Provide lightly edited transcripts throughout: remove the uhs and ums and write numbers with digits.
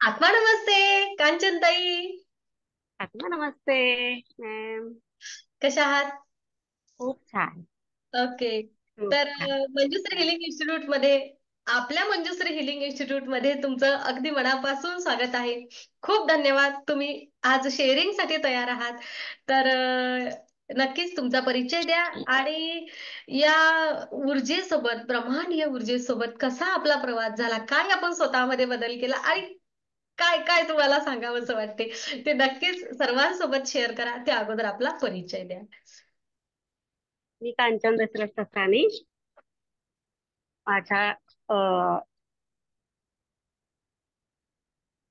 आत्मा नमस्ते. कांचनताई. आत्मा नमस्ते मॅम. कशा आहात? खूप छान. ओके. खूप तर छान. मंजुश्री हा. हिलिंग इन्स्टिट्यूट मध्ये, आपल्या मंजुश्री हिलिंग इन्स्टिट्यूट मध्ये तुमचं अगदी मनापासून स्वागत आहे. खूप धन्यवाद, तुम्ही आज शेअरिंग साठी तयार आहात. तर नक्कीच तुमचा परिचय द्या आणि या ऊर्जेसोबत, ब्रह्मांडीय ऊर्जेसोबत कसा आपला प्रवास झाला, काय आपण स्वतःमध्ये बदल केला आणि काय काय तुम्हाला सांगावंसं वाटते, ते नक्कीच सर्वांसोबत शेअर करा. त्या अगोदर आपला परिचय द्या. मी कांचन दशरथ ससानी. माझ्या अ,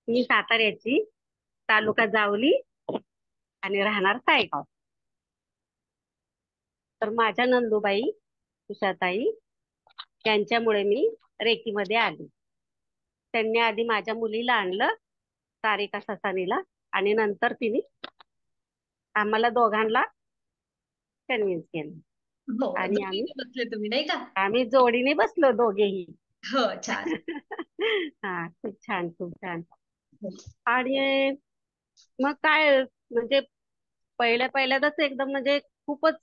मी साताऱ्याची, तालुका जावली आणि राहणार सायगाव. तर माझ्या नंदूबाई उषाताई यांच्यामुळे मी रेकीमध्ये आली. त्यांनी आधी माझ्या मुलीला आणलं, सारिका ससानीला, आणि नंतर तिने आम्हाला दोघांना कन्व्हिन्स केलं. हो, आणि आम्ही दोघींनी बसले तुम्ही नाही का? आम्ही जोडीने बसलो दोघेही. हो, छान. हा, खूप छान, खूप छान. हो. आणि मग काय, म्हणजे पहिल्या पहिल्यांदाच एकदम म्हणजे खूपच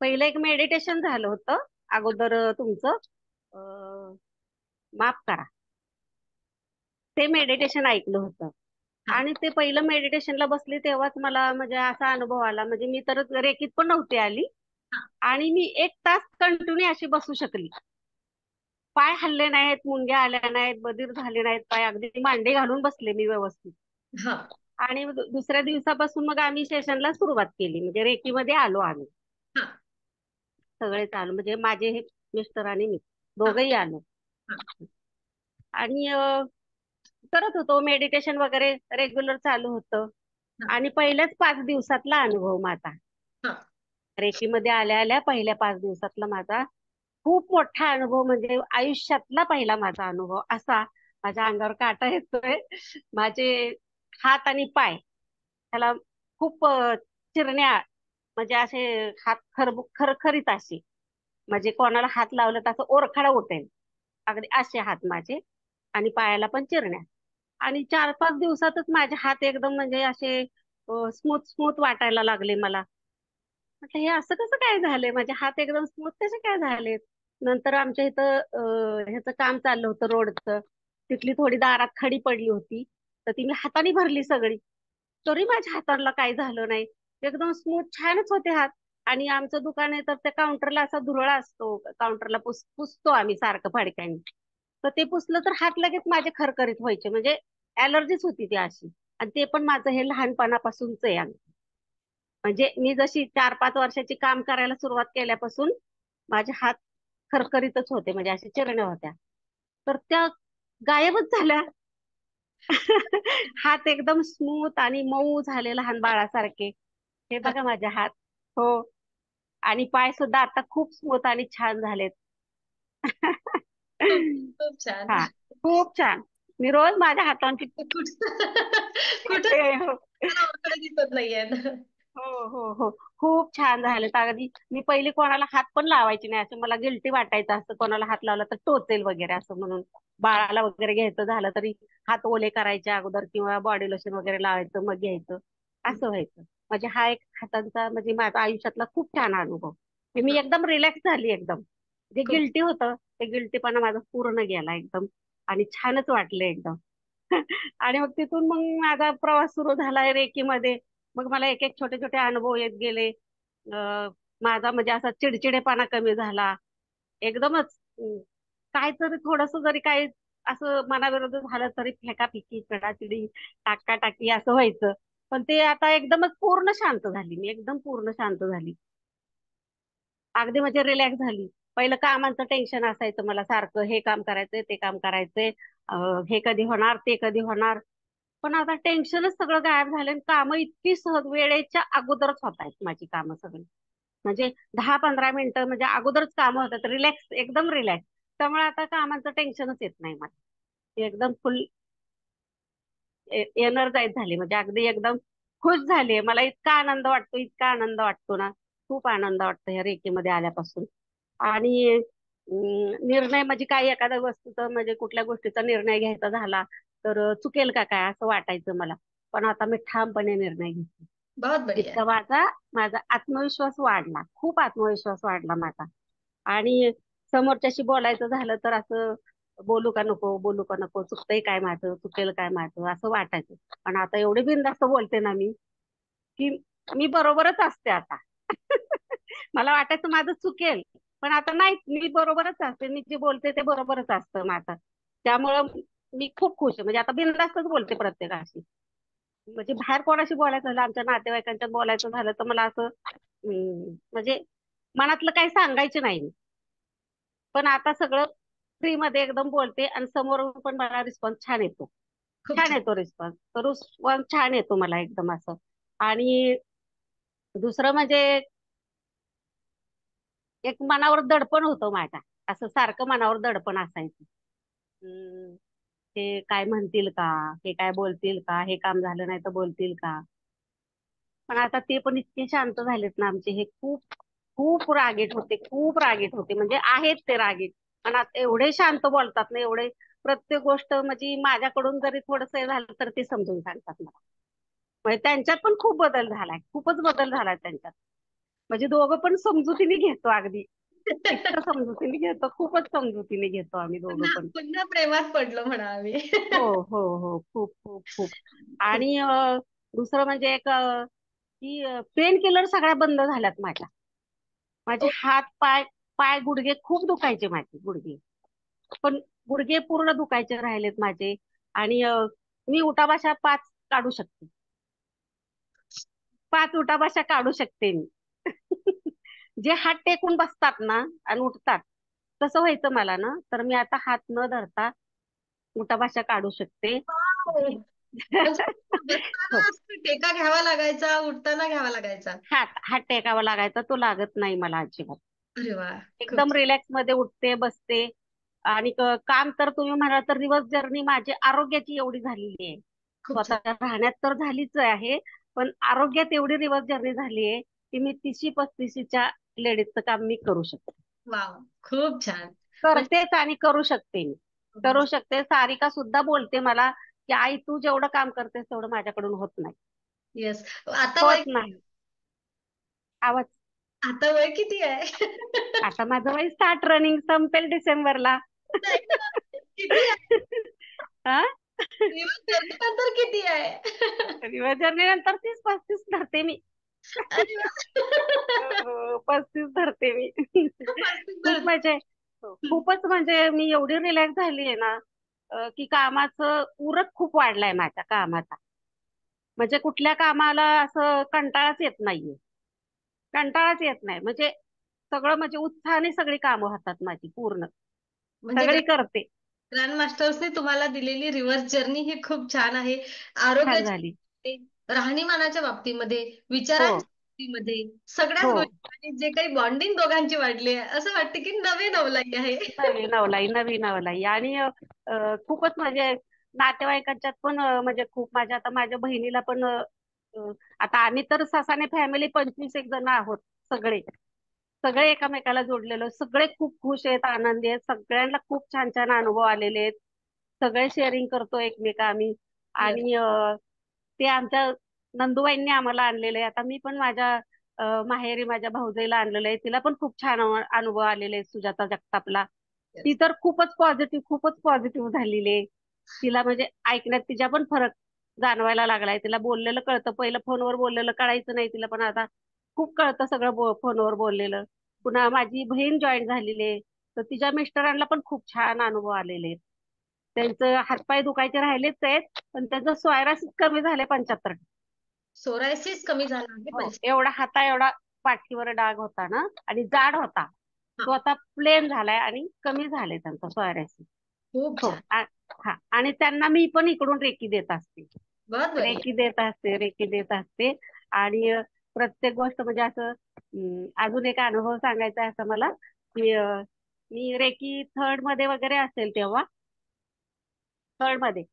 पहिलं एक मेडिटेशन झालं होतं अगोदर. तुमचं अ, माफ करा, ते मेडिटेशन ऐकलं होतं. हा, आणि ते पहिलं मेडिटेशनला बसली तेव्हाच मला म्हणजे असा अनुभव आला, म्हणजे मी तर रेकीत पण नव्हती आली. हा, आणि मी 1 तास कंटिन्यू अशी बसू शकली. पाय हल्ले नाहीत, मुंग्या आल्या नाहीत, बधीर झाले नाहीत पाय, अगदी मांडे घालून बसले मी व्यवस्थित. हा, आणि दुसऱ्या दिवसापासून मग आम्ही सेशनला सुरुवात केली, म्हणजे रेकीमध्ये आलो आम्ही. हा, सगळेच आलो, म्हणजे माझे हे मिस्टर आणि मी हा, दोघंही आलो. हा, आणि करत होतो मेडिटेशन वगैरे, रेग्युलर चालू होतं. हा, आणि पहिल्याच 5 दिवसातला अनुभव माझा, हा, रेकीमध्ये आल्या आल्या पहिल्या 5 दिवसातला माझा खूप मोठा अनुभव, म्हणजे आयुष्यातला पहिला माझा अनुभव असा. माझ्या अंगावर काटा येतोय. माझे हात आणि पाय त्याला खूप चिरण्या, म्हणजे असे हात खरखरीत असे, म्हणजे कोणाला हात लावलं तर असं ओरखडा उठेल, अगदी असे हात माझे. आणि पायाला पण चिरण्या. आणि 4-5 दिवसातच माझे हात एकदम म्हणजे असे स्मूथ स्मूथ वाटायला लागले मला. म्हटलं हे असं कसं काय झालंय, माझे हात एकदम स्मूथ कसे काय झालेत. नंतर आमच्या इथं ह्याचं काम चाललं होतं रोडचं. तिथली थोडी दारात खडी पडली होती, तर ती मी हाताने भरली सगळी. तरी माझ्या हाताला काही झालं नाही, एकदम स्मूथ छानच होते हात. आणि आमचं दुकान आहे तर त्या काउंटरला असा धुरळा असतो, काउंटरला पुसतो आम्ही सारखं फडक्याने. तर ते पुसलं तर हात लगेच माझे खरखरीत व्हायचे, म्हणजे ॲलर्जीच होती ती अशी. आणि ते पण माझं हे लहानपणापासूनच आहे. म्हणजे मी जशी 4-5 वर्षाची काम करायला सुरुवात केल्यापासून माझे हात खरखरीतच होते, म्हणजे अशा चिरण्या होत्या. तर त्या गायबच झाल्या. हात एकदम स्मूथ आणि मऊ झाले लहान बाळासारखे. हे हा. बघा माझे हात. हो. आणि पाय सुद्धा आता खूप स्मूथ आणि छान झालेत. खूप खूप छान. हा, खूप छान. मी रोज माझ्या हातांची कुठं हो. मला ओळखलं दिसत नाहीये. हो, हो, हो. खूप छान झाले. अगदी मी पहिली कोणाला हात पण लावायची नाही, असं मला गिल्टी वाटायचं, असं कोणाला हात लावला तर टोचेल वगैरे असं म्हणून. बाळाला वगैरे घ्यायचं झालं तरी हात ओले करायचे अगोदर, किंवा बॉडी लोशन वगैरे लावायचं मग घ्यायचं, असं व्हायचं. म्हणजे हा एक हातांचा म्हणजे माझ्या आयुष्यातला खूप छान अनुभव. मी एकदम रिलॅक्स झाली एकदम. जे खूप गिल्टी होतं ते गिल्टीपणा माझा पूर्ण गेला एकदम. आणि छानच वाटलं एकदम. आणि मग तिथून मग माझा प्रवास सुरू झाला रेकीमध्ये. मग मला एक एक छोटे छोटे अनुभव येत गेले. माझा म्हणजे असा चिडचिडेपणा कमी झाला एकदमच. काय तरी थोडस जरी काय असं मनाविरुद्ध झालं तरी फेकाफेकी, चिडाचिडी, टाकाटाकी असं व्हायचं. पण ते आता एकदमच पूर्ण शांत झाली, मी एकदम पूर्ण शांत झाली. अगदी म्हणजे रिलॅक्स झाली. पहिलं कामांचं टेन्शन असायचं मला सारखं, हे काम करायचंय ते काम करायचंय, हे कधी होणार ते कधी होणार. पण आता टेन्शनच सगळं गायब झालं, कामं इतकी सहज वेळेच्या अगोदरच होत आहेत माझी कामं सगळी. म्हणजे 10-15 मिनिटं म्हणजे अगोदरच कामं होतात, रिलॅक्स, एकदम रिलॅक्स. त्यामुळे आता कामाचं टेन्शनच येत नाही मला. एकदम फुल एनर्जाईज झाली, म्हणजे अगदी एकदम खुश झाली. मला इतका आनंद वाटतो, इतका आनंद वाटतो ना, खूप आनंद वाटतो ह्या रेकीमध्ये आल्यापासून. आणि निर्णय म्हणजे काही एखाद्या वस्तूचा म्हणजे कुठल्या गोष्टीचा निर्णय घ्यायचा झाला तर चुकेल का काय असं वाटायचं मला. पण आता मी ठामपणे निर्णय घेतला. बहुत बढ़िया. इतका माझा माझा आत्मविश्वास वाढला, खूप आत्मविश्वास वाढला माझा. आणि समोरच्याशी बोलायचं झालं तर असं बोलू का नको, बोलू का नको, चुकतंय काय माझं, चुकेल काय माझं असं वाटायचं. पण आता एवढे बिनधास्त बोलते ना मी, की मी बरोबरच असते आता. मला वाटायचं माझं चुकेल, पण आता नाही, मी बरोबरच असते. मी जे बोलते ते बरोबरच असतं माझं. त्यामुळं मी खूप खुश आहे. म्हणजे आता बिनधास्तच बोलते प्रत्येकाशी. म्हणजे बाहेर कोणाशी बोलायचं झालं, आमच्या नातेवाईकांच्यात बोलायचं झालं तर मला असं म्हणजे मनातलं काही सांगायचं नाही मी. पण आता सगळं फ्री मध्ये एकदम बोलते आणि समोरून पण मला रिस्पॉन्स छान येतो. खूप छान छान. येतो रिस्पॉन्स, तर रिस्पॉन्स छान येतो मला एकदम असं. आणि दुसरं म्हणजे एक मनावर दडपण होतं माझ्या, असं सारखं मनावर दडपण असायचं. हम्म, हे काय म्हणतील का, हे काय बोलतील का, हे काम झालं नाही तर बोलतील का. पण आता ते पण इतके शांत झालेत ना आमचे, हे खूप खूप रागीट होते, खूप रागीट होते, म्हणजे आहेत ते रागीट. पण आता एवढे शांत बोलतात ना, एवढे प्रत्येक गोष्ट म्हणजे माझ्याकडून जरी थोडंसं हे झालं तर ते समजून सांगतात मला. म्हणजे त्यांच्यात पण खूप बदल झालाय, खूपच बदल झालाय त्यांच्यात. म्हणजे दोघं पण समजुतीने घेतो अगदी. इतकं समजुतीने घेतो, खूपच समजुतीने घेतो आम्ही दोघं पुन्हा पण. पुन्हा प्रेमात पडलो म्हणा आम्ही. हो हो हो, खूप खूप खूप. खूप. आणि दुसरं म्हणजे एक की पेन किलर सगळ्या बंद झाल्यात माझ्या. माझे ओ, हात पाय, पाय गुडघे खूप दुखायचे माझे गुडघे. पण गुडघे पूर्ण दुखायचे राहिलेत माझे. आणि मी उठाबशा 5 काढू शकते. 5 उठाबशा काढू शकते मी. जे हात टेकून बसतात ना आणि उठतात, तसं व्हायचं मला ना, तर मी आता हात न धरता उठाबशा काढू शकते. वाव! जी म्हणजे बसताना हो, असं टेका घ्यावा लागायचा, उठताना घ्यावा लागायचा. हात हात टेकावा लागायचा, तो लागत नाही मला अजिबात. अरे वा. खूप एकदम रिलॅक्स मध्ये उठते बसते. आणि काम तर तुम्ही म्हणाल तर दिवस जर्नी माझी आरोग्याची एवढी झालेली आहे. खूप छान. स्वतः राहण्यात तर झालीच आहे, पण आरोग्यात एवढी दिवस जर्नी झाली आहे की मी 30-35च्या लेडीजचं काम मी करू शकते. वाव. खूप छान. म्हणजे करतेच आणि करू शकते मी. करू शकते. सारिका सुद्धा बोलते मला की आई तू जेवढं काम करतेस तेवढं माझ्याकडून होत नाही. येस. आता होत वय नाही. आवाज. आता वय किती आहे? आता माझं वय 60 रनिंग, संपेल डिसेंबरला. नाही ना. किती आहे? हा. दिवस जर्नीनंतर किती आहे? जर्नी नंतर 30-35 धरते मी. अरे वा. हो, 35 धरते मी. पस्तीस खूप धरते. म्हणजे हम्म. खूपच म्हणजे मी एवढी रिलॅक्स झाली आहे ना, की कामाचं उरक खूप वाढलाय माझ्या कामाचा. म्हणजे कुठल्या कामाला असं कंटाळाच येत नाहीये. कंटाळाच येत नाही. म्हणजे सगळं म्हणजे उत्साहाने सगळी कामं होतात माझी पूर्ण. म्हणजे सगळी करते. ग्रँड मास्टर्सने तुम्हाला दिलेली रिव्हर्स जर्नी ही खूप छान आहे. छान आरोग्याच्या झाली. बाबतीत, राहणीमानाच्या बाबतीमध्ये, हो विचारांच्या बाबतीमध्ये, सगळ्याच हो. गोष्टी आणि जे काही बॉन्डिंग दोघांची वाढली आहे, असं वाटतं की नवे नवलाई आहे. नवी नवलाई, नवी नवलाई. आणि खूपच म्हणजे नातेवाईकांच्यात पण म्हणजे खूप माझ्या, आता माझ्या बहिणीला पण आता आम्ही तर ससाने फॅमिली 25 एक जण आहोत सगळे. सगळे एकमेकाला जोडलेलो, सगळे खूप खुश आहेत, आनंदी आहेत, सगळ्यांना खूप छान छान अनुभव आलेले आहेत. सगळे शेअरिंग करतो एकमेका आम्ही. येस. आणि ते आमच्या नंदुबाईंनी आम्हाला आणलेले आहे. आता मी पण माझ्या माहेरी माझ्या भाऊजाईला आणलेलं आहे, तिला पण खूप छान अनुभव आलेले आहेत सुजाता जगतापला. ती येस. तर खूपच पॉझिटिव्ह झालेली आहे. तिला म्हणजे ऐकण्यात तिच्या पण फरक जाणवायला लागलाय. तिला बोललेलं कळतं, पहिलं फोनवर बोललेलं कळायचं नाही तिला, पण आता खूप कळतं सगळं फोनवर बोललेलं. पुन्हा माझी बहीण जॉईन झालेली आहे, तर तिच्या मिस्टरांना पण खूप छान अनुभव आलेले आहेत. त्यांचं हातपाय दुखायचे राहिलेच आहेत, पण त्याचं सोयरासिस कमी झाले 75. सोरायसिस कमी झाला आहे हो, पण. एवढा हाता एवढा पाठीवर डाग होता ना आणि जाड होता, हा. तो आता प्लेन झालाय आणि कमी झालाय त्यांचा सोयरासिस. खूप हो. छान. हा. आणि त्यांना मी पण इकडून रेकी देत असते. बहुत बढिया. रेकी देत असते. आणि प्रत्येक गोष्ट म्हणजे असं अजून एक अनुभव सांगायचा आहे असं मला, की मी रेकी थर्ड मध्ये वगैरे असेल तेव्हा, थर्ड मध्ये.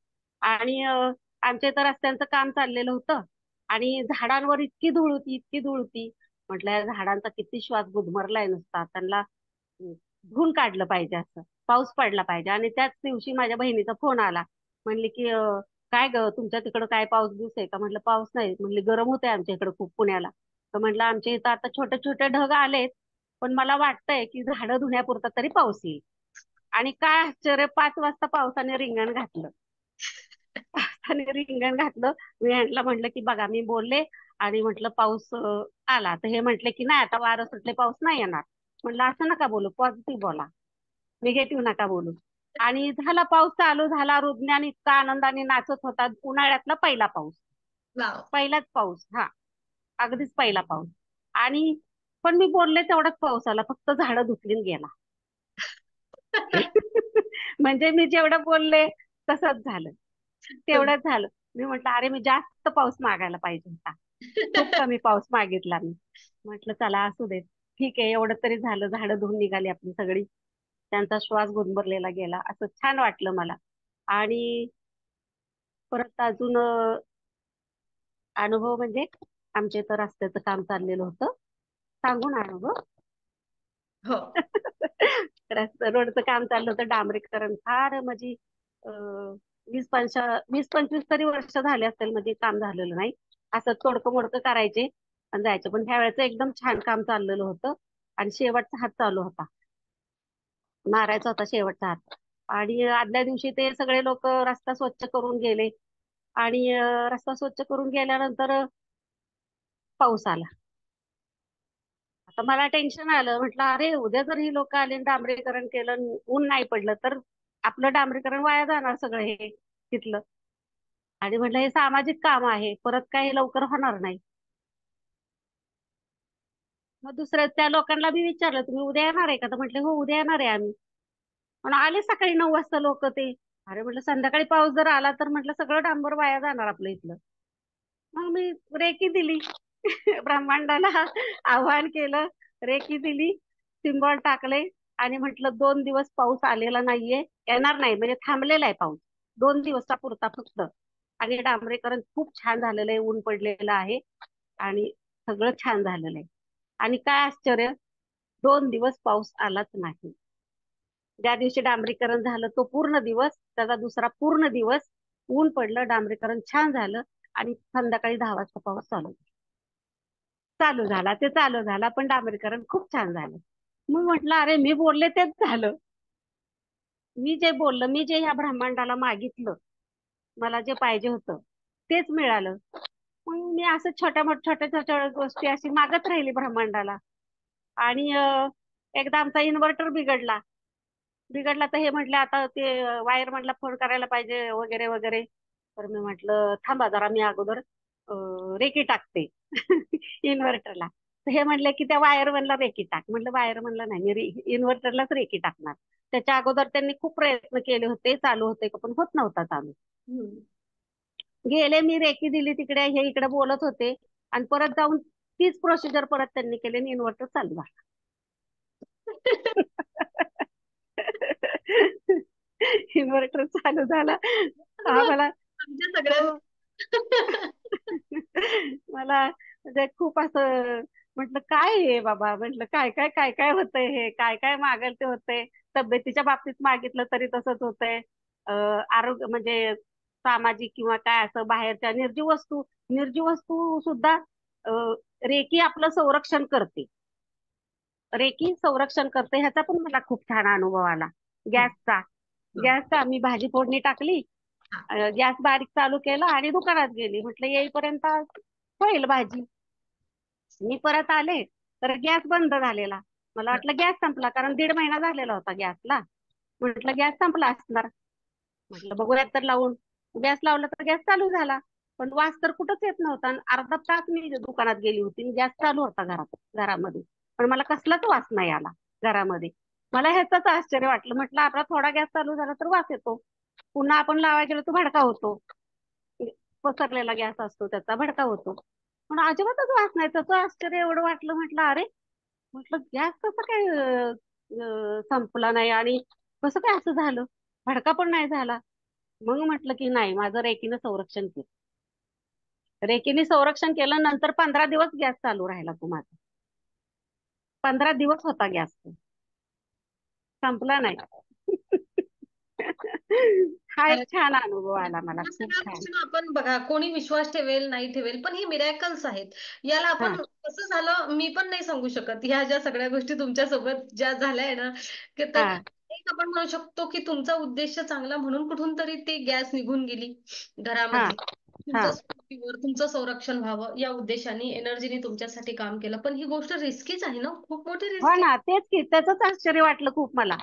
आणि आमच्या इथं रस्त्यांचं काम चाललेलं होतं आणि झाडांवर इतकी धूळ होती, इतकी धूळ होती. म्हटलं या झाडांचा किती श्वास गुदमरलाय नुसता, त्यांना धुवून काढलं पाहिजे, असं पाऊस पडला पाहिजे. आणि त्याच दिवशी माझ्या बहिणीचा फोन आला म्हणले की काय ग तुमच्या तिकडं काय पाऊस दिवस आहे का? म्हटलं पाऊस नाही. म्हणले गरम होतंय आमच्या इकडं खूप पुण्याला. तर म्हटलं आमच्या इथं आता छोटे छोटे ढग आलेत, पण मला वाटतंय की झाडं धुण्यापुरता तरी पाऊस येईल. आणि काय आश्चर्य, 5 वाजता पावसाने रिंगण घातलं. पावसाने रिंगण घातलं. मी ह्यांना म्हटलं की बघा मी बोलले आणि म्हटलं पाऊस आला. तर हे म्हटले की नाही आता वारं सुटले पाऊस नाही येणार. म्हटलं असं नका बोलू, पॉझिटिव्ह बोला, निगेटिव्ह नका बोलू. आणि झाला पाऊस चालू झाला. रुज्ञान इतका आनंदाने नाचत होता. उन्हाळ्यातला पहिला पाऊस, वाव. पहिलाच पाऊस. हा, अगदीच पहिला पाऊस. आणि पण मी बोलले तेवढाच पाऊस आला, फक्त झाडं धुतलीन गेला. म्हणजे मी जेवढं बोलले तसंच झालं, तेवढंच झालं. मी म्हटलं अरे मी जास्त पाऊस मागायला पाहिजे होता, खूप कमी पाऊस मागितला मी. म्हटलं चला असू देत, ठीक आहे एवढं तरी झालं, झाडं धुवून निघाली आपली सगळी. त्यांचा श्वास गुदमरलेला गेला, असं छान वाटलं मला. आणि परत अजून अनुभव म्हणजे आमच्या इथं रस्त्याचं काम चाललेलं होतं. सांगू ना अनुभव? हो. रोडचं काम चाललं होतं, डांबरीकरण फार म्हणजे अं, 20-25 तरी वर्ष झाले असेल म्हणजे काम झालेलं नाही. असं तोडकं मोडकं करायचे आणि जायचे. पण ह्या वेळेचं एकदम छान काम चाललेलं होतं आणि शेवटचा हात चालू होता, मारायचा होता शेवटचा हात. आणि आदल्या दिवशी ते सगळे लोक रस्ता स्वच्छ करून गेले. आणि रस्ता स्वच्छ करून गेल्यानंतर पाऊस आला. आता मला टेन्शन आलं, म्हटलं अरे उद्या जर ही लोक आले आणि डांबरीकरण केलं आणि ऊन नाही पडलं तर आपलं डांबरीकरण वाया जाणार सगळं हे तिथलं. आणि म्हटलं हे सामाजिक काम आहे, परत काही लवकर होणार नाही. मग दुसऱ्या त्या लोकांना मी विचारलं तुम्ही उद्या येणार आहे का? तर म्हटले हो उद्या येणार आहे आम्ही. पण आले सकाळी 9 वाजता लोक ते. अरे म्हटलं संध्याकाळी पाऊस जर आला तर म्हटलं सगळं डांबर वाया जाणार आपलं इथलं. मग मी रेकी दिली. ब्रह्मांडाला आव्हान केलं, रेकी दिली, सिंबॉल टाकले आणि म्हटलं 2 दिवस पाऊस आलेला नाहीये, येणार नाही म्हणजे थांबलेला आहे पाऊस, 2 दिवसा पुरता फक्त. आणि डांबरीकरण खूप छान झालेलं आहे, ऊन पडलेलं आहे आणि सगळं छान झालेलं आहे. आणि काय आश्चर्य, 2 दिवस पाऊस आलाच नाही. ज्या दिवशी डांबरीकरण झालं तो पूर्ण दिवस, त्याचा दुसरा पूर्ण दिवस ऊन पडलं, डांबरीकरण छान झालं आणि संध्याकाळी 10 वाजता पाऊस चालू झाला. ते चालू झाला पण डांबरीकरण खूप छान झालं. मग म्हटलं अरे मी बोलले तेच झालं. मी जे बोललं, मी जे ह्या ब्रह्मांडाला मागितलं, मला जे पाहिजे होतं तेच मिळालं. मग मी असं छोट्या छोट्या गोष्टी अशी मागत राहिली ब्रह्मांडाला. आणि एकदा आमचा इन्व्हर्टर बिघडला. बिघडला तर हे म्हटले आता ते वायर म्हटलं फोन करायला पाहिजे वगैरे वगैरे. तर मी म्हटलं थांबा जरा मी अगोदर रेकी टाकते इन्व्हर्टरला. तर हे म्हणले की त्या वायर म्हणला रेकी टाक. म्हटलं वायर म्हणलं नाही, मी इन्व्हर्टरलाच रेकी टाकणार. त्याच्या अगोदर त्यांनी खूप प्रयत्न केले होते, चालू होते का पण होत नव्हता चालू. हम्म. गेले मी रेकी दिली तिकडे, हे इकडे बोलत होते आणि परत जाऊन तीच प्रोसिजर परत त्यांनी केली आणि इन्व्हर्टर चालू झाला. इन्व्हर्टर चालू झाला. हा मला आमच्या हो. सगळ्यांना. मला म्हणजे खूप असं म्हटलं काय आहे बाबा, म्हटलं काय काय काय काय होतंय, हे काय काय मागेल ते होतंय. तब्येतीच्या बाबतीत मागितलं तरी तसंच होतंय. आरोग्य म्हणजे सामाजिक किंवा काय असं बाहेरच्या निर्जीव वस्तू सुद्धा रेकी आपलं संरक्षण करते. रेकी संरक्षण करते ह्याचा पण मला खूप छान अनुभव आला. हम्म. गॅसचा गॅसचा मी भाजी फोडणी टाकली, हा. गॅस बारीक चालू केला आणि दुकानात गेली. म्हटलं येईपर्यंत होईल भाजी. मी परत आले तर गॅस बंद झालेला. मला हा. वाटलं गॅस संपला, कारण 1.5 महिना झालेला होता गॅसला. म्हटलं गॅस संपला असणार. म्हटलं बघूयात तर लावून. गॅस लावला तर गॅस चालू झाला. पण वास तर कुठंच येत नव्हता आणि अर्धा तास मी दुकानात गेली होती, गॅस चालू होता घरामध्ये. पण मला कसलाच वास नाही आला घरामध्ये. मला ह्याच आश्चर्य वाटलं. म्हटलं आपला थोडा गॅस चालू झाला तर वास येतो, पुन्हा आपण लावायला गेलो तो भडका होतो. पसरलेला गॅस असतो त्याचा भडका होतो. पण अजिबातच वास नाही. त्याचं आश्चर्य एवढं वाटलं. म्हटलं अरे, म्हटलं गॅस कसं काय संपला नाही आणि कसं काय असं झालं, भडका पण नाही झाला. मग म्हटलं की नाही, माझं रेकीनं संरक्षण केलं. रेकीने संरक्षण केलं, नंतर 15 दिवस गॅस चालू राहिला तो माझा. 15 दिवस होता गॅस, संपला नाही. हा एक छान अनुभव आला मला, या खूप सगळ्या छान. गोष्टींना आपण बघा, कोणी विश्वास ठेवेल नाही ठेवेल, पण हे मिरॅकल्स आहेत. याला हा आपण कसं झालं मी पण नाही सांगू शकत. ह्या ज्या सगळ्या गोष्टी तुमच्या सोबत ज्या झाल्या आहे ना, की तर हा एक आपण म्हणू शकतो की तुमचा उद्देश चांगला म्हणून कुठून तरी ती गॅस निघून गेली हा घरामधली. हा. तुमचं संरक्षण व्हावं या उद्देशाने एनर्जीने तुमच्यासाठी काम केलं. पण ही गोष्ट रिस्कीच आहे ना, खूप मोठी हो रिस्क आहे. ना, तेच की त्याच आश्चर्य वाटलं खूप मला,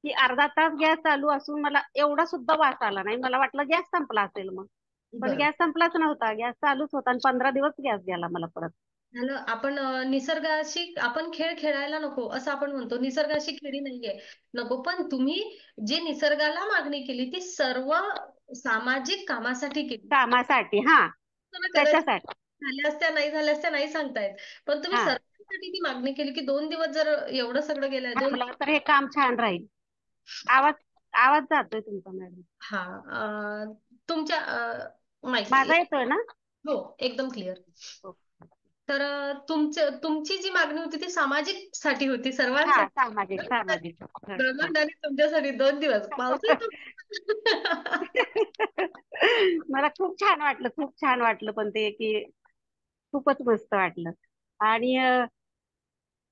की अर्धा तास गॅस चालू असून मला एवढा सुद्धा वास आला नाही. मला वाटलं गॅस संपला असेल मग, पण बरोबर. गॅस संपलाच नव्हता, गॅस चालूच होता आणि 15 दिवस गॅस गेला मला परत. झालं आपण निसर्गाशी आपण खेळ खेळायला नको असं आपण म्हणतो. निसर्गाशी खेळी नाहीये नको, पण तुम्ही जे निसर्गाला मागणी केली ती सर्व सामाजिक कामासाठी केली. कामासाठी, हा, तुम्ही कदाचित त्याच्यासाठी. झाल्या असत्या नाही झाल्या असत्या नाही सांगतायत, पण तुम्ही हा, सर्वांसाठी ती मागणी केली की 2 दिवस जर एवढं सगळं गेलंय दोन. थांबलं तर हे काम छान राहील. आवाज आवाज जातोय तुमचा मॅडम. हा तुमच्या माहिती माझा येतोय ना? हो एकदम क्लिअर. हो. तर तुमची जी मागणी होती ती सामाजिक साठी होती हा, सर्वांसाठी. सामाजिक सामाजिक. हा, हा. ब्रह्मांडाने तुमच्यासाठी 2 दिवस पावसात. मला खूप छान वाटलं, खूप छान वाटलं, पण ते की खूपच मस्त वाटलं. आणि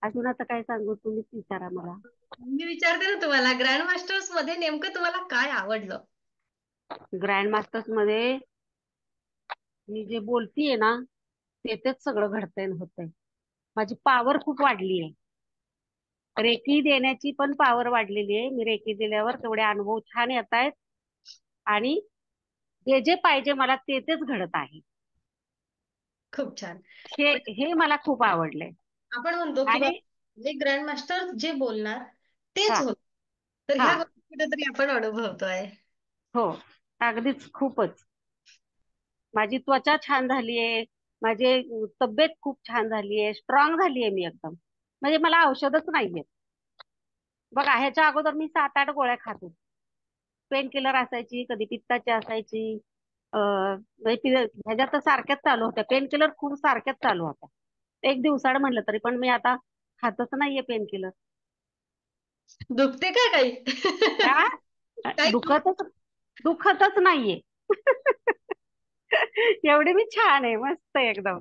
अजून आता काय सांगू, तुम्हीच विचारा मला. मी विचारते ना तुम्हाला, ग्रँड मास्टर्स मध्ये नेमकं तुम्हाला काय आवडलं? ग्रँड मास्टर्स मध्ये मी जे बोलतीये ना, तेच सगळं घडतंय आणि होतंय. माझी पावर खूप वाढली आहे. रेकी देण्याची पण पावर वाढलेली आहे. मी रेकी दिल्यावर तेवढे अनुभव छान येत आहेत, आणि जे जे पाहिजे मला तेच घडत आहे. खूप छान. हे म्हणजे हे मला खूप आवडलंय. आपण म्हणतो की बा आणि जे ग्रँड मास्टर जे बोलणार तेच हा होत. तर हा ह्या गोष्टी कुठेतरी आपण अनुभवतोय. हो, अगदीच खूपच. माझी त्वचा छान झालीये, माझी तब्येत खूप छान झालीये, स्ट्रॉंग झालीये मी एकदम. म्हणजे मला औषधच नाहीये. बघा, ह्याच्या अगोदर मी 7-8 गोळ्या खात होते. पेन किलर असायची, कधी पित्ताची असायची. ह्याच्यात तर सारख्याच चालू होत्या, पेन किलर खूप सारख्याच चालू होत्या. एक दिवसाड म्हटलं तरी पण मी आता खातच नाहीये पेन किलर. दुखते का काही? काही दुखतच दुखतच नाहीये. एवढी मी छान आहे, मस्त आहे एकदम.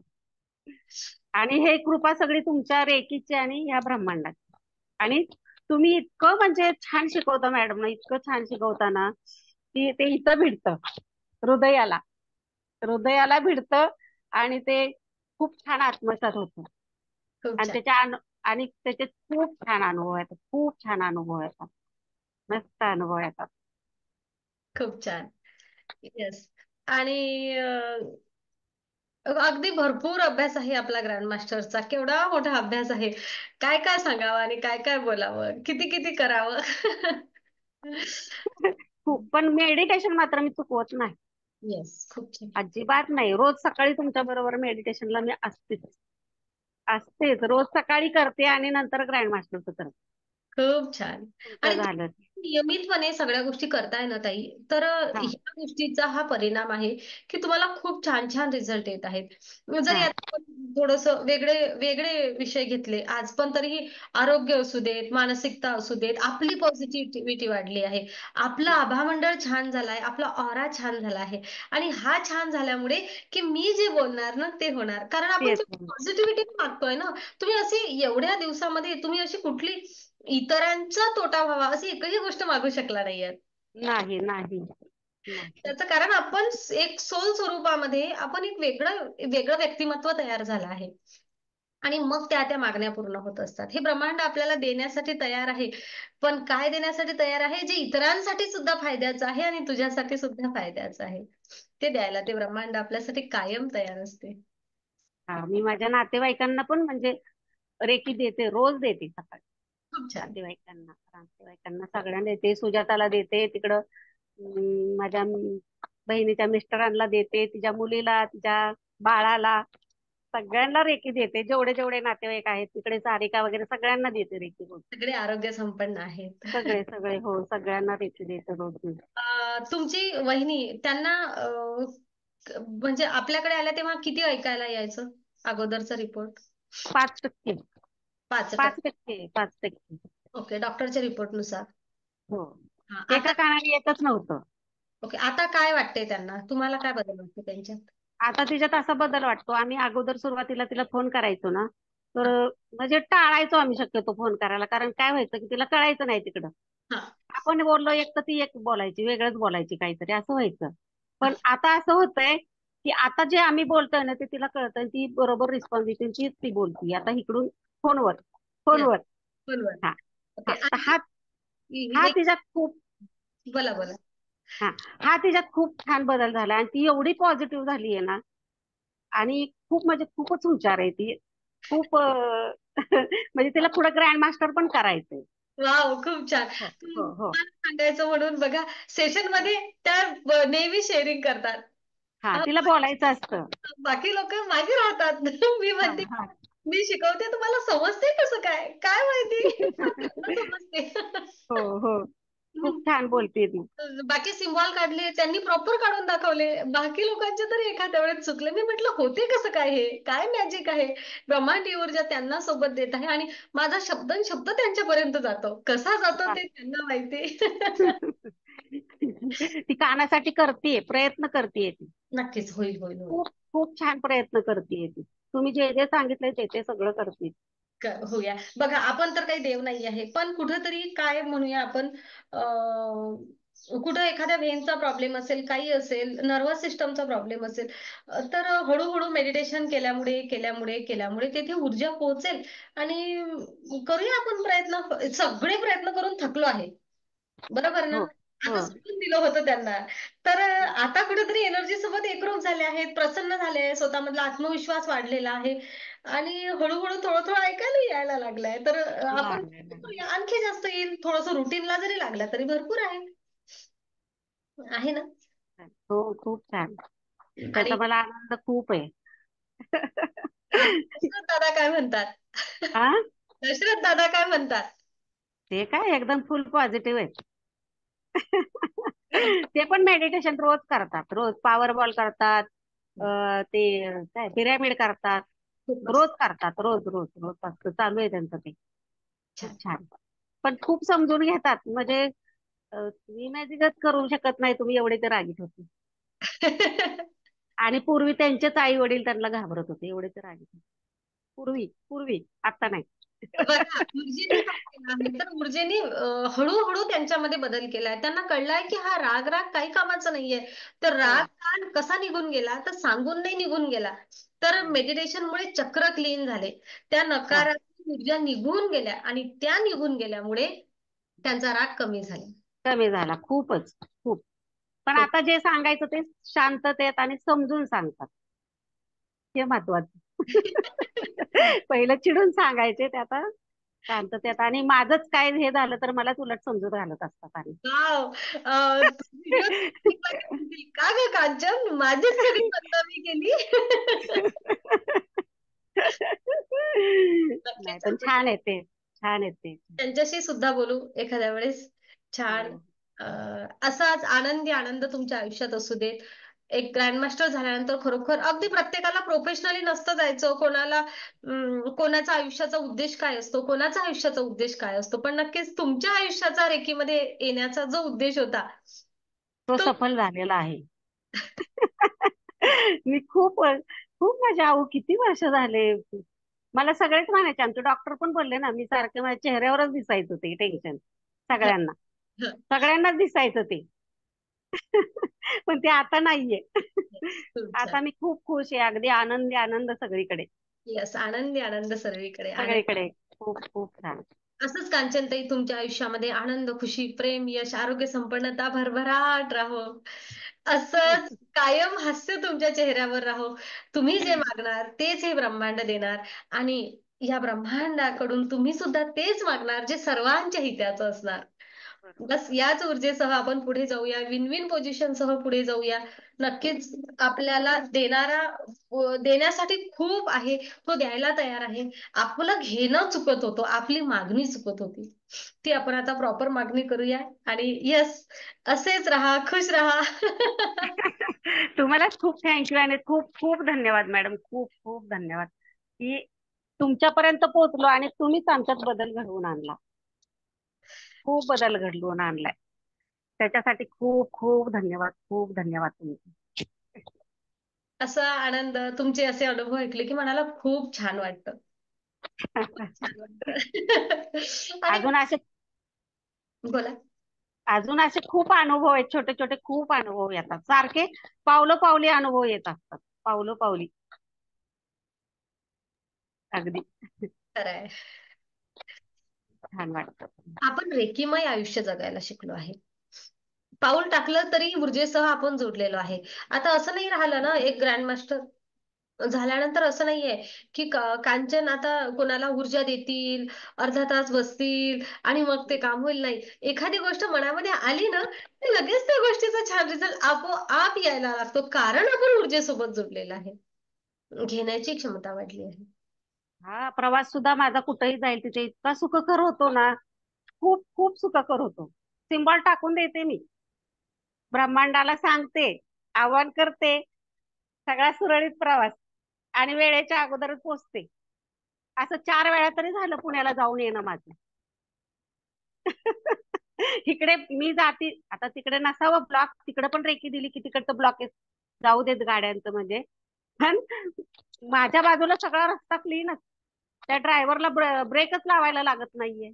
आणि हे कृपा सगळी तुमच्या रेकीची आणि ह्या ब्रह्मांडाची. आणि तुम्ही इतकं म्हणजे छान शिकवता मॅडम ना, इतकं छान शिकवता ना, की ते इथं भिडतं, हृदयाला हृदयाला भिडतं, आणि ते खूप छान आत्मसात होतं. खूप आणि छान. आणि त्याचे खूप छान अनुभव येतात, खूप छान अनुभव येतात, मस्त अनुभव येतात. खूप छान. येस. आणि अगदी भरपूर अभ्यास आहे आपला ग्रँड मास्टरचा. केवढा मोठा अभ्यास आहे. काय काय सांगावं आणि काय काय बोलावं, किती किती करावं. खूप, पण मेडिटेशन मात्र मी चुकवत नाही. येस खूप छान. अजिबात नाही. रोज सकाळी तुमच्या बरोबर मेडिटेशनला मी असतेच, असतेच. रोज सकाळी करते आणि नंतर ग्रँड मास्टरचं करते. खूप छान. तुमचं आणि झालं. नियमितपणे सगळ्या गोष्टी करताय ना ताई, तर हा ह्या गोष्टीचा हा परिणाम आहे की तुम्हाला खूप छान छान रिझल्ट येत आहेत. जर हा. यात आपण थोडंसं वेगळे वेगळे विषय घेतले आज, पण तरीही आरोग्य असू देत, मानसिकता असू देत, आपली पॉझिटिव्हिटी वाढली आहे. आपलं आभामंडळ छान झालाय, आपला ऑरा छान झाला आहे. आणि हा छान झाल्यामुळे की मी जे बोलणार ना ते होणार. कारण आपण तेच. पॉझिटिव्हिटी मागतोय ना. तुम्ही अशी एवढ्या दिवसामध्ये तुम्ही अशी कुठली इतरांचा तोटा व्हावा अशी एकही गोष्ट मागू शकला नाहीये. नाही नाही नाही. त्याचं कारण आपण एक सोल स्वरूपामध्ये आपण एक वेगळं वेगळं व्यक्तिमत्व तयार झालं आहे. आणि मग त्या त्या मागण्या पूर्ण होत असतात. हे ब्रह्मांड आपल्याला देण्यासाठी तयार आहे. पण काय देण्यासाठी तयार आहे? जे इतरांसाठी सुद्धा फायद्याचं आहे आणि तुझ्यासाठी सुद्धा फायद्याचं आहे. ते द्यायला ते ब्रह्मांड आपल्यासाठी कायम तयार असते. हा, मी माझ्या नातेवाईकांना पण म्हणजे रेकी देते, रोज देते सकाळी. खूप छान. नातेवाईकांना सगळ्यांना देते, सुजाताला देते तिकडं. माझ्या बहिणीच्या मिस्टरांना देते, तिच्या मुलीला, तिच्या बाळाला, सगळ्यांना रेकी देते. जेवढे जेवढे नातेवाईक आहेत तिकडे, सारिका वगैरे सगळ्यांना देते रेकी रोज. सगळे आरोग्य संपन्न आहेत. सगळे सगळे, हो, सगळ्यांना रेकी देते रोज मी. तुमची वहिनी त्यांना म्हणजे आपल्याकडे आल्या तेव्हा किती ऐकायला यायचं अगोदरचा रिपोर्ट? 5%. 5%. 5%. 5%. ओके, डॉक्टरच्या रिपोर्टनुसार. हो. हा, एका आता कानाने येतच नव्हतं. ओके, आता काय वाटतंय त्यांना? तुम्हाला काय बदल वाटतो त्यांच्यात? आता तिच्यात असा बदल वाटतो, आम्ही अगोदर सुरुवातीला तिला फोन करायचो ना, तर हा. म्हणजे टाळायचो आम्ही शक्यतो फोन करायला, कारण काय व्हायचं की तिला कळायचं नाही तिकडं. हा. आपण बोललो एक तर ती एक बोलायची, वेगळंच बोलायची काहीतरी असं व्हायचं. हा. पण आता असं होतंय की आता जे आम्ही बोलतोय ना ते तिला कळतंय, ती बरोबर रिस्पॉन्स देते, तीच ती बोलती आता इकडून फोनवर. Yes, फोनवर. बरोबर. हा. ओके, हा तर आणि हा हा एक, तिच्यात खूप बोला बोला. हा हा तिच्यात खूप छान बदल झाला आणि ती एवढी पॉझिटिव्ह झाली आहे ना. आणि खूप म्हणजे खूपच हुशार आहे ती. खूप म्हणजे तिला पुढे ग्रँड मास्टर पण करायचंय. वाव, खूप छान. हो हो हो. तुम्हाला सांगायचं म्हणून बघा, सेशन मध्ये त्या नेहमी शेअरिंग करतात. हा अ, तिला बोलायचं असतं. बाकी लोक मागे राहतात. मी हा म्हणते, हा. मी शिकवते तुम्हाला समजते कसं काय, काय माहिती. त्यांना समजते. हो हो. खूप छान बोलते ती. बाकी सिम्बॉल काढले त्यांनी, प्रॉपर काढून दाखवले. बाकी लोकांचे तरी एखाद्या वेळेस चुकले. मी म्हटलं होते कसं काय, हे काय मॅजिक आहे? ब्रह्मांडीय ऊर्जा त्यांना सोबत देत आहे आणि माझा शब्द न शब्द त्यांच्यापर्यंत जातो. कसा जातो वा. ते त्यांना माहिती. ती कानासाठी करतीये, प्रयत्न करतीये ती. नक्कीच होईल, होईल, होईल. खूप खूप छान प्रयत्न करतीये ती. तुम्ही जे जे सांगितलंय ते ते सगळं करते. होऊया. बघा, आपण तर काही देव नाही आहे, पण कुठेतरी काय म्हणूया आपण, कुठं एखाद्या व्हेनचा प्रॉब्लेम असेल, काही असेल, नर्वस सिस्टमचा प्रॉब्लेम असेल, तर हळूहळू मेडिटेशन केल्यामुळे केल्यामुळे केल्यामुळे तेथे ऊर्जा पोहोचेल. आणि करूया आपण प्रयत्न, सगळे प्रयत्न करून थकलो आहे. बरोबर ना? हो आता हो. सोडून दिलं होतं त्यांना. तर आता कुठेतरी एनर्जी सोबत एकरूप झाले आहेत, प्रसन्न झाले आहे, स्वतःमधला आत्मविश्वास वाढलेला आहे आणि हळूहळू थोडं-थोडं ऐकायला यायला लागलंय. तर आपण लागले लागले. आणखी जास्त येईल. थोडंसं रुटीनला जरी लागला तरी भरपूर आहे. आहे ना? हो खूप छान. त्याचा आणि मला आनंद खूप आहे. दशरथ दादा काय म्हणतात? हा. दशरथ दादा काय म्हणतात? ते काय एकदम फुल पॉझिटिव्ह आहे. ते पण मेडिटेशन रोज करतात, रोज पॉवर बॉल करतात. ते काय पिरॅमिड करतात. खूप रोज मस्त. करतात, रोज रोज रोज असतं चालू आहे त्यांचं ते. खूप छान. छान. पण खूप समजून घेतात म्हणजे इमॅजिनच करू शकत नाही तुम्ही एवढे ते रागीट होते. आणि पूर्वी त्यांचेच आई वडील त्यांना घाबरत होते, एवढे ते रागीट होते. पूर्वी पूर्वी, आता नाही. बघा, ऊर्जेनी काय केलं आहे, तर ऊर्जेनी हळूहळू त्यांच्यामध्ये बदल केलाय. त्यांना कळलंय की हा राग राग काही कामाचा नाहीये. तर राग हो ताण कसा निघून गेला, तर सांगून नाही निघून गेला, तर हो मेडिटेशनमुळे चक्र क्लीन झाले. त्या हो. नकारात्मक ऊर्जा निघून गेल्या आणि त्या निघून गेल्यामुळे त्यांचा राग कमी झाला. कमी झाला खूपच खूप. पण खूप. आता जे सांगायचं ते शांततेत आणि समजून सांगतात, हे महत्वाचं. पहिलं चिडून सांगायचे, ते आता शांततेत आणि माझंच काय हे झालं तर मला उलट समजूत घालत असतात आणि वाव! व्हिडिओ का ग कांचन, माझीच सगळी बदनामी केली. नाही नक्कीच पण आपण छान आहे ते, छान आहे ते. त्यांच्याशी सुद्धा बोलू एखाद्या वेळेस. छान. हो. अ, असाच आनंदी आनंद तुमच्या आयुष्यात असू देत. एक ग्रँडमास्टर झाल्यानंतर खरोखर अगदी प्रत्येकाला प्रोफेशनली नसतं जायचं. कोणाला कोणाचा आयुष्याचा उद्देश काय असतो, कोणाचा आयुष्याचा उद्देश काय असतो. पण नक्कीच तुमच्या आयुष्याचा रेकीमध्ये येण्याचा जो उद्देश होता, तो तो सफल झालेला आहे. मी खूप खूप माझ्या अहो किती वर्ष झाले. मला सगळेच म्हणायचे, आमचे डॉक्टर पण बोलले ना, मी सारखे माझ्या चेहऱ्यावरच दिसायचं ते टेन्शन हं, सगळ्यांना. हं. सगळ्यांनाच दिसायचं ते. पण ते आता नाहीये. खूप छान. आता मी खूप खुश आहे, अगदी आनंदी आनंद सगळीकडे. येस, आनंदी आनंद सर्वीकडे. सगळीकडे खूप खूप छान. असंच कांचनताई तुमच्या आयुष्यामध्ये आनंद, खुशी, प्रेम, यश, आरोग्य, संपन्नता भरभराट राहो. असंच कायम हास्य तुमच्या चेहऱ्यावर राहो. तुम्ही जे मागणार तेच हे ब्रह्मांड देणार आणि या ब्रह्मांडाकडून तुम्ही सुद्धा तेच मागणार जे सर्वांच्या हिताचं असणार. बरोबर. बस याच ऊर्जेसह आपण पुढे जाऊया. विन विन पोझिशनसह पुढे जाऊया. नक्कीच आपल्याला देण्यासाठी खूप आहे. तो द्यायला तयार आहे. आपलं घेणं चुकत होतं, आपली मागणी चुकत होती. ती आपण आता प्रॉपर मागणी करूया आणि येस, असेच राहा, खुश राहा. तुम्हालाच खूप थँक्यू आणि खूप खूप धन्यवाद मॅडम, खूप खूप धन्यवाद की तुमच्यापर्यंत पोहोचलो आणि तुम्हीच आमच्यात बदल घडवून आणला. खूप बदल घडवून आणलाय. त्याच्यासाठी खूप खूप धन्यवाद, खूप धन्यवाद तुमचे. असा आनंद, तुमचे असे अनुभव ऐकले की मनाला खूप छान वाटतं. खूप छान वाटतं. आणि अजून असे बोला. अजून असे खूप अनुभव आहेत, छोटे छोटे खूप अनुभव येतात सारखे. पावलं पावली अनुभव येत असतात, पावलं पावली. अगदी खरंय. छान वाटतं. आपण रेकीमय आयुष्य जगायला शिकलो आहे. पाऊल टाकलं तरी ऊर्जेसह आपण जोडलेलो आहे. आता असं नाही राहिलं ना, एक ग्रँड मास्टर झाल्यानंतर असं नाहीये की कांचन आता कोणाला ऊर्जा देतील, अर्धा तास बसतील आणि मग ते काम होईल. नाही, एखादी गोष्ट मनामध्ये आली ना, की लगेच त्या गोष्टीचा छान रिझल्ट आपोआप यायला लागतो, कारण आपण ऊर्जेसोबत जोडलेला आहे. घेण्याची क्षमता वाढली आहे. हा प्रवास सुद्धा माझा कुठेही जाईल तिथे इतका सुखकर होतो ना, खूप खूप सुखकर होतो. सिम्बॉल टाकून देते मी, ब्रह्मांडाला सांगते, आवाहन करते, सगळा सुरळीत प्रवास आणि वेळेच्या अगोदरच पोहोचते. असं 4 वेळा तरी झालं पुण्याला जाऊन येणं माझं. इकडे मी जाती आता, तिकडे नसावं ब्लॉक, तिकडे पण रेकी दिली की तिकडचं ब्लॉक जाऊ देत गाड्यांचं म्हणजे. पण माझ्या बाजूला सगळा रस्ता क्लीनच, त्या ड्रायव्हरला ब्रेकच लावायला लागत नाहीये.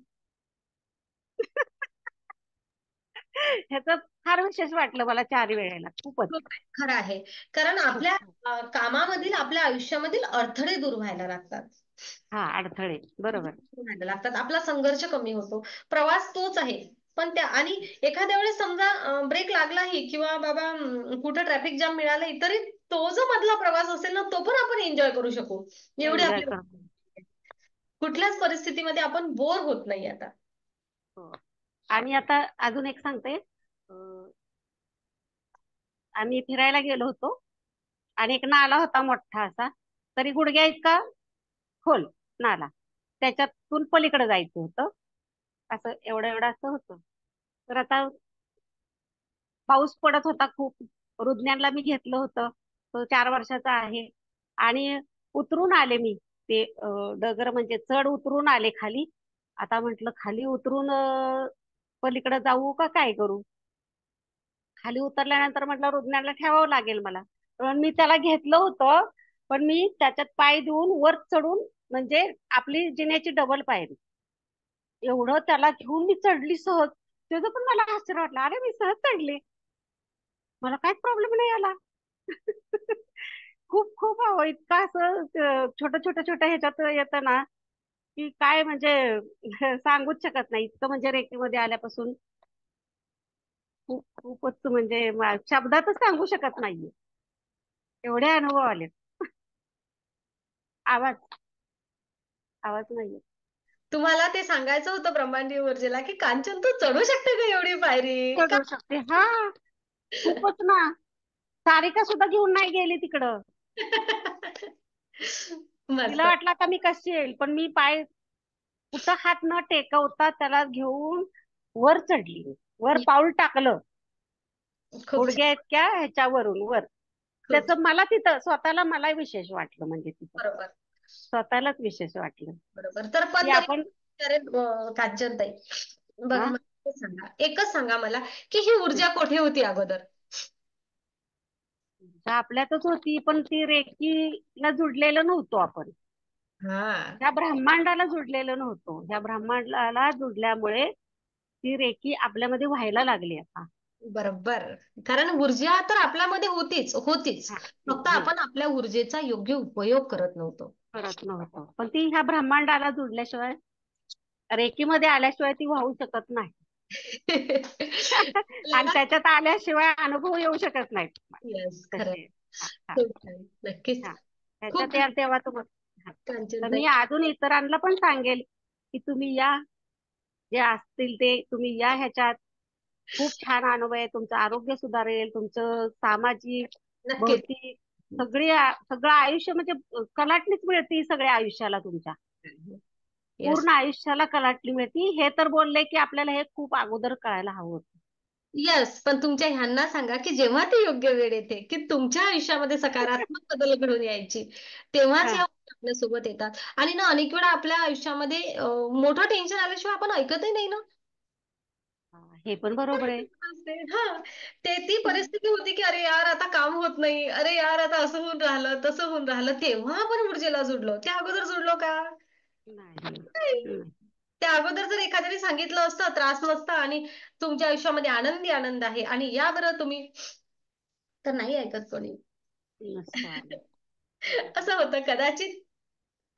ह्याच फार विशेष वाटलं मला 4 वेळेला, खूपच. हो, खरं आहे. कारण खूप आपल्या खूप. कामामधील, आपल्या आयुष्यामधील अडथळे दूर व्हायला लागतात. हा, अडथळे बरोबर. व्हायला लागतात. आपला संघर्ष कमी होतो. प्रवास तोच आहे. पण त्या आणि एखाद्या वेळेस समजा ब्रेक लागलाही किंवा बाबा कुठं ट्रॅफिक जाम मिळालंही, तरी तो जो मधला प्रवास असेल ना, तो पण आपण एन्जॉय करू शकू. एवढी एन्जॉय आपली करतो. कुठल्याच परिस्थितीमध्ये आपण बोर होत नाही आता. हो. आणि आता अजून एक सांगते. आम्ही फिरायला गेलो होतो आणि एक नाला होता मोठा असा, तरी गुडघ्या इतका खोल नाला, त्याच्यातून पलीकडे जायचं होतं. असं एवढं एवढं असं होतं. तर आता पाऊस पडत होता खूप. रुज्ञानला मी घेतलं होतं, तो 4 वर्षाचा आहे. आणि उतरून आले मी, ते डगर म्हणजे चढ उतरून आले खाली. आता म्हंटल खाली उतरून पलीकडे जाऊ का काय करू. खाली उतरल्यानंतर म्हटलं रुग्णाला ठेवावं लागेल मला. पण मी त्याला घेतलं होतं, पण मी त्याच्यात पाय देऊन वर चढून, म्हणजे आपली जिन्याची डबल पायरी, एवढं त्याला घेऊन मी चढली सहज. त्याचं पण मला आश्चर्य वाटलं, अरे मी सहज चढले, मला काहीच प्रॉब्लेम नाही आला. खूप खूप हवं इतकं असं छोट्या छोट्या छोट्या ह्याच्यात येतं ना, की काय म्हणजे सांगूच शकत नाही. इतकं म्हणजे रेकीमध्ये आल्यापासून खूप खूपच म्हणजे शब्दातच सांगू शकत नाहीये, एवढे अनुभव आले. आवाज आवाज नाहीये. तुम्हाला ते सांगायचं होतं ब्रह्मांडीय ऊर्जेला, की कांचन तू चढू शकते का एवढी पायरी? का? चढू शकते, हा. खूपच ना. सारिका सुद्धा घेऊन नाही गेली तिकडं. तिला मस्त. वाटलं आता मी कशी येईल, पण मी पाय कुठं हात न टेकवता त्याला घेऊन वर चढली. वर पाऊल टाकलं, खूप गुडघ्या इतक्या ह्याच्यावरून वर. खूप त्याचं मला तिथं स्वतःला मला विशेष वाटलं, म्हणजे तिथं बरोबर. स्वतःलाच विशेष वाटलं बरोबर. तर पण की तरी आपण. कांचनताई, बघा हा, मला सांगा, एकच सांगा मला, की ही ऊर्जा कुठे होती अगोदर? आपल्यातच होती, पण ती रेकीला जुडलेलं नव्हतो आपण. हा, ह्या ब्रह्मांडाला जुडलेलं नव्हतो. ह्या ब्रह्मांडाला जुडल्यामुळे ती रेकी आपल्यामध्ये व्हायला लागली आता. बरोबर. कारण ऊर्जा तर आपल्यामध्ये होतीच होतीच. हा, फक्त आपण आपल्या ऊर्जेचा योग्य उपयोग करत नव्हतो. करत नव्हतो, पण ती ह्या ब्रह्मांडाला जुडल्याशिवाय, रेकीमध्ये आल्याशिवाय ती वाहू शकत नाही. आणि आपल्याला त्याच्यात आल्याशिवाय अनुभव येऊ शकत नाहीत येस, खरं. तसे. हा, हा, खूप छान. नक्कीच. हा. त्याच्यात खूप याल तेव्हा तुम्हाला. तर कांचनताई. मी अजून इतरांना पण सांगेल की तुम्ही या, जे असतील ते तुम्ही या ह्याच्यात. खूप छान अनुभव आहे, तुमचं आरोग्य सुधारेल, तुमचं सामाजिक, नक्कीच. भौतिक, सगळं आयुष्य म्हणजे कलाटणीच मिळते सगळ्या आयुष्याला तुमच्या. येस. पूर्ण आयुष्याला कलाटणी मिळते. हे तर बोलले की आपल्याला हे खूप अगोदर कळायला हवं होतं. येस, पण तुमच्या ह्यांना सांगा, की जेव्हा ती योग्य वेळ येते, की तुमच्या आयुष्यामध्ये सकारात्मक बदल घडून यायची, तेव्हाच हा, या गोष्टी आपल्यासोबत येतात. आणि ना अनेक वेळा आपल्या आयुष्यामध्ये मोठं टेन्शन आल्याशिवाय आपण ऐकतही नाही ना. हा, हे पण बरोबर आहे. असते हा. ते ती परिस्थिती होती की अरे यार आता काम होत नाही, अरे यार आता असं होऊन राहिलं तसं होऊन राहिलं, तेव्हा आपण ऊर्जेला जुडलो. त्या अगोदर जुडलो का? नाही. नाही. हम्म. त्या अगोदर जर एखाद्याने सांगितलं असतं त्रास नसता आणि तुमच्या आयुष्यामध्ये आनंदी आनंद आहे आणि या बरं तुम्ही, तर नाही ऐकत कोणी. नसतं आलं. असं होतं कदाचित.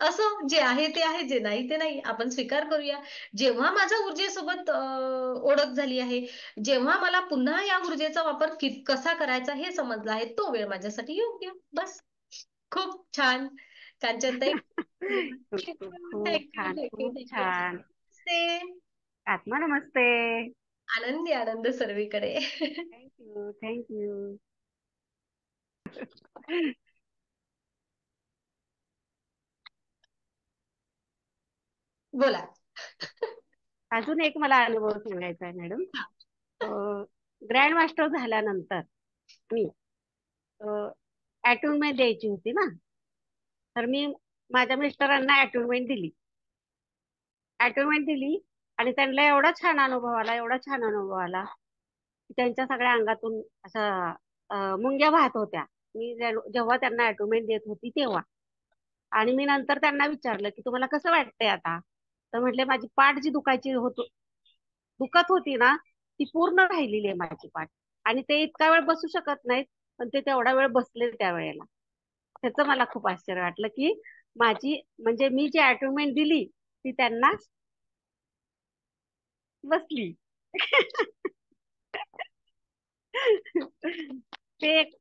असं जे आहे ते आहे, जे नाही ते नाही, आपण स्वीकार करूया. जेव्हा माझ्या ऊर्जेसोबत ओळख झाली आहे, जेव्हा मला पुन्हा या ऊर्जेचा वापर कसा करायचा हे समजलं आहे, तो वेळ माझ्यासाठी योग्य. बस. खूप छान. कांचनताई, खूप खूप खूप थँक्यू छान, थँक्यू खूप थँक्यू. छान. से आत्मा नमस्ते. आनंदी आनंद सर्वीकडे. Thank you thank you. बोला. अजून एक मला अनुभव सांगायचा आहे मॅडम. ग्रँड मास्टर झाल्यानंतर मी अटोनमेंट द्यायची होती ना, तर मी माझ्या मिस्टरांना अटोनमेंट दिली. अटोनमेंट दिली आणि त्यांना एवढा छान अनुभव आला, एवढा छान अनुभव आला की त्यांच्या सगळ्या अंगातून अशा मुंग्या वाहत होत्या. मी जेव्हा त्यांना अटोनमेंट देत होती तेव्हा. आणि मी नंतर त्यांना विचारलं की तुम्हाला कसं वाटतंय आता. तर म्हटले माझी पाठ जी दुखत होती ना, ती पूर्ण राहिलेली आहे माझी पाठ. आणि ते इतका वेळ बसू शकत नाहीत, पण ते तेवढा वेळ बसले त्या वेळेला. त्याचं मला खूप आश्चर्य वाटलं की माझी म्हणजे मी जी अटोनमेंट दिली ती त्यांना बसली. ते एक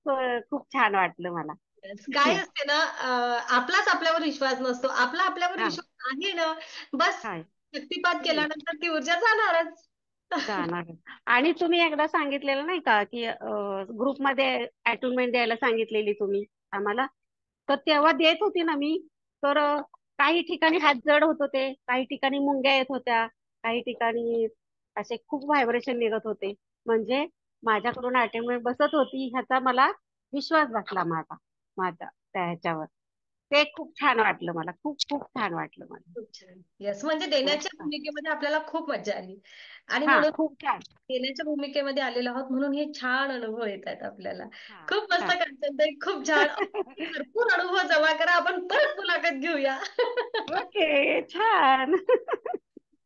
खूप छान वाटलं मला. काय असते ना, आपलाच आपल्यावर विश्वास नसतो, आपला आपल्यावर हा. विश्वास आहे ना, बस. काय. शक्तिपात हम्म. केल्यानंतर ती ऊर्जा जाणारच. जाणार. आणि तुम्ही एकदा सांगितलेलं नाही का की ग्रुपमध्ये अटोनमेंट द्यायला सांगितलेली तुम्ही आम्हाला, तर तेव्हा देत होती ना मी. तर काही ठिकाणी हात जड होत होते, काही ठिकाणी मुंग्या येत होत्या, काही ठिकाणी असे खूप व्हायब्रेशन निघत होते. म्हणजे माझ्याकडून अटेंडमेंट बसत होती ह्याचा मला विश्वास बसला माझा माझा त्या ह्याच्यावर. ते खूप छान वाटलं मला, खूप खूप छान वाटलं मला. खूप छान. येस, म्हणजे देण्याच्या मस्त. भूमिकेमध्ये आपल्याला खूप मजा आली आणि हा म्हणून खूप छान. देण्याच्या भूमिकेमध्ये आलेलो आहोत म्हणून हे छान अनुभव येत आहेत आपल्याला. हा खूप मस्त हा. कंटेंट, खूप छान. भरपूर अनुभव जमा करा, आपण परत मुलाखत घेऊया. ओके. छान.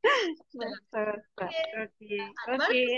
चला. मस्त मस्त. ओके. ओके. आत्मा ओके.